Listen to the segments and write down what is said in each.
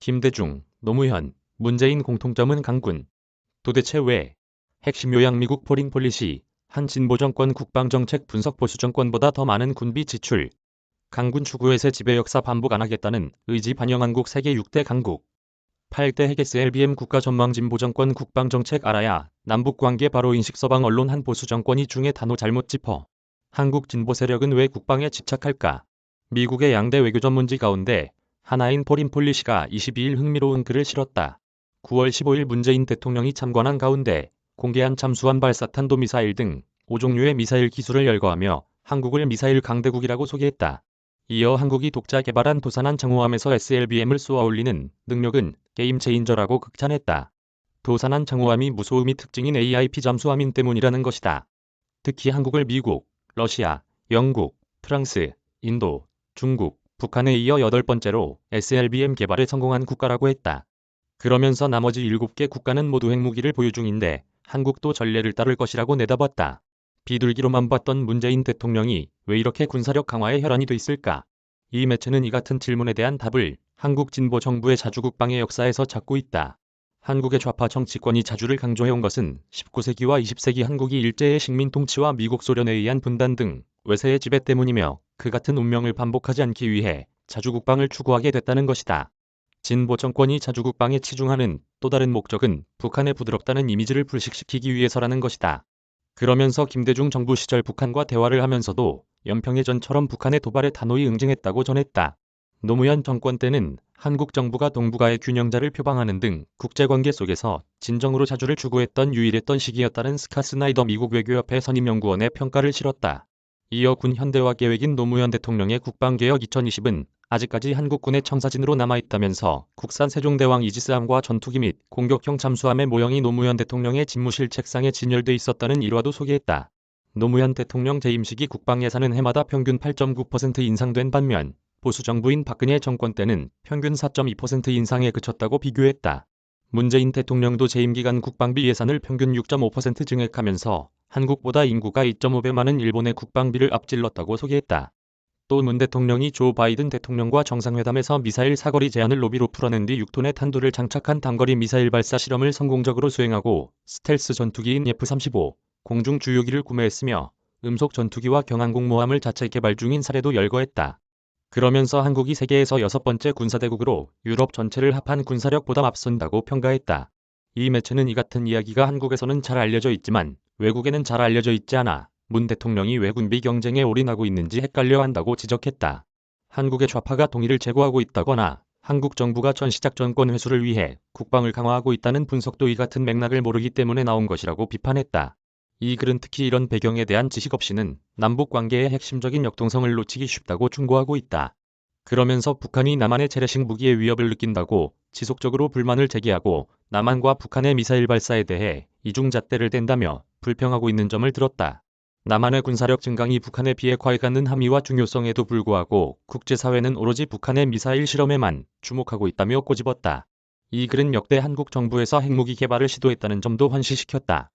김대중, 노무현, 문재인 공통점은 강군. 도대체 왜? 핵심 요약 미국 포린 폴리시, 한 진보 정권 국방정책 분석 보수 정권보다 더 많은 군비 지출. 강군 추구에세 지배 역사 반복 안 하겠다는 의지 반영 한국 세계 6대 강국. 8대 핵 SLBM 국가 전망 진보 정권 국방정책 알아야 남북 관계 바로 인식 서방 언론 한 보수 정권이 중에 단호 잘못 짚어. 한국 진보 세력은 왜 국방에 집착할까? 미국의 양대 외교 전문지 가운데 하나인 포린 폴리시가 22일 흥미로운 글을 실었다. 9월 15일 문재인 대통령이 참관한 가운데 공개한 잠수함 발사 탄도미사일 등 5종류의 미사일 기술을 열거하며 한국을 미사일 강대국이라고 소개했다. 이어 한국이 독자 개발한 도산한 장호함에서 SLBM을 쏘아 올리는 능력은 게임 체인저라고 극찬했다. 도산한 장호함이 무소음이 특징인 AIP 잠수함인 때문이라는 것이다. 특히 한국을 미국, 러시아, 영국, 프랑스, 인도, 중국, 북한에 이어 8번째로 SLBM 개발에 성공한 국가라고 했다. 그러면서 나머지 7개 국가는 모두 핵무기를 보유 중인데 한국도 전례를 따를 것이라고 내다봤다. 비둘기로만 봤던 문재인 대통령이 왜 이렇게 군사력 강화에 혈안이 돼 있을까? 이 매체는 이 같은 질문에 대한 답을 한국 진보 정부의 자주국방의 역사에서 찾고 있다. 한국의 좌파 정치권이 자주를 강조해온 것은 19세기와 20세기 한국이 일제의 식민 통치와 미국 소련에 의한 분단 등 외세의 지배 때문이며 그 같은 운명을 반복하지 않기 위해 자주국방을 추구하게 됐다는 것이다. 진보 정권이 자주국방에 치중하는 또 다른 목적은 북한의 부드럽다는 이미지를 불식시키기 위해서라는 것이다. 그러면서 김대중 정부 시절 북한과 대화를 하면서도 연평해전처럼 북한의 도발에 단호히 응징했다고 전했다. 노무현 정권 때는 한국 정부가 동북아의 균형자를 표방하는 등 국제관계 속에서 진정으로 자주를 추구했던 유일했던 시기였다는 스카 스나이더 미국 외교협회 선임연구원의 평가를 실었다. 이어 군 현대화 계획인 노무현 대통령의 국방개혁 2020은 아직까지 한국군의 청사진으로 남아있다면서 국산 세종대왕 이지스함과 전투기 및 공격형 잠수함의 모형이 노무현 대통령의 집무실 책상에 진열돼 있었다는 일화도 소개했다. 노무현 대통령 재임 시기 국방 예산은 해마다 평균 8.9% 인상된 반면 보수 정부인 박근혜 정권 때는 평균 4.2% 인상에 그쳤다고 비교했다. 문재인 대통령도 재임 기간 국방비 예산을 평균 6.5% 증액하면서 한국보다 인구가 2.5배 많은 일본의 국방비를 앞질렀다고 소개했다. 또 문 대통령이 조 바이든 대통령과 정상회담에서 미사일 사거리 제한을 로비로 풀어낸 뒤 6톤의 탄두를 장착한 단거리 미사일 발사 실험을 성공적으로 수행하고 스텔스 전투기인 F-35 공중 주요기를 구매했으며 음속 전투기와 경항공모함을 자체 개발 중인 사례도 열거했다. 그러면서 한국이 세계에서 6번째 군사대국으로 유럽 전체를 합한 군사력보다 앞선다고 평가했다. 이 매체는 이 같은 이야기가 한국에서는 잘 알려져 있지만 외국에는 잘 알려져 있지 않아 문 대통령이 왜 군비 경쟁에 올인하고 있는지 헷갈려 한다고 지적했다. 한국의 좌파가 동의를 제고하고 있다거나 한국 정부가 전시작 정권 회수를 위해 국방을 강화하고 있다는 분석도 이 같은 맥락을 모르기 때문에 나온 것이라고 비판했다. 이 글은 특히 이런 배경에 대한 지식 없이는 남북 관계의 핵심적인 역동성을 놓치기 쉽다고 충고하고 있다. 그러면서 북한이 남한의 재래식 무기의 위협을 느낀다고 지속적으로 불만을 제기하고 남한과 북한의 미사일 발사에 대해 이중잣대를 댄다며 불평하고 있는 점을 들었다. 남한의 군사력 증강이 북한의 비핵화에 갖는 함의와 중요성에도 불구하고 국제사회는 오로지 북한의 미사일 실험에만 주목하고 있다며 꼬집었다. 이 글은 역대 한국 정부에서 핵무기 개발을 시도했다는 점도 환시시켰다.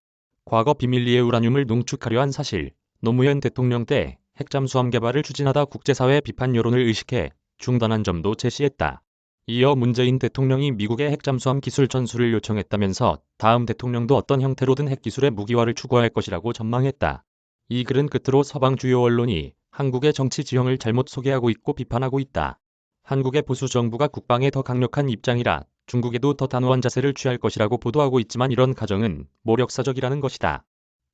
과거 비밀리에 우라늄을 농축하려 한 사실, 노무현 대통령 때 핵잠수함 개발을 추진하다 국제사회 비판 여론을 의식해 중단한 점도 제시했다. 이어 문재인 대통령이 미국의 핵잠수함 기술 전수를 요청했다면서 다음 대통령도 어떤 형태로든 핵기술의 무기화를 추구할 것이라고 전망했다. 이 글은 끝으로 서방 주요 언론이 한국의 정치 지형을 잘못 소개하고 있고 비판하고 있다. 한국의 보수 정부가 국방에 더 강력한 입장이라 중국에도 더 단호한 자세를 취할 것이라고 보도하고 있지만 이런 가정은 모력사적이라는 것이다.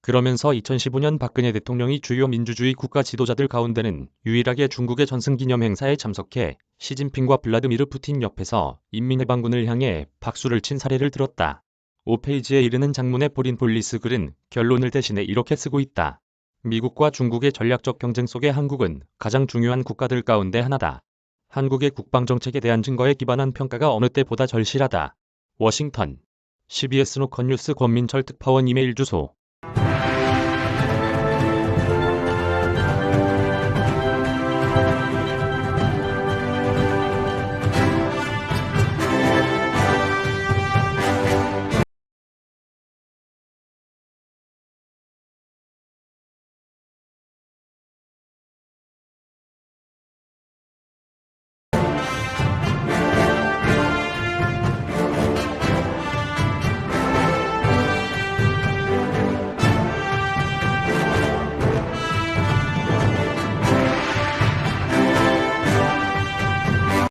그러면서 2015년 박근혜 대통령이 주요 민주주의 국가 지도자들 가운데는 유일하게 중국의 전승기념 행사에 참석해 시진핑과 블라드미르 푸틴 옆에서 인민해방군을 향해 박수를 친 사례를 들었다. 5페이지에 이르는 장문의 포린 폴리스 글은 결론을 대신해 이렇게 쓰고 있다. 미국과 중국의 전략적 경쟁 속에 한국은 가장 중요한 국가들 가운데 하나다. 한국의 국방정책에 대한 증거에 기반한 평가가 어느 때보다 절실하다. 워싱턴 CBS 노컷뉴스 권민철 특파원 이메일 주소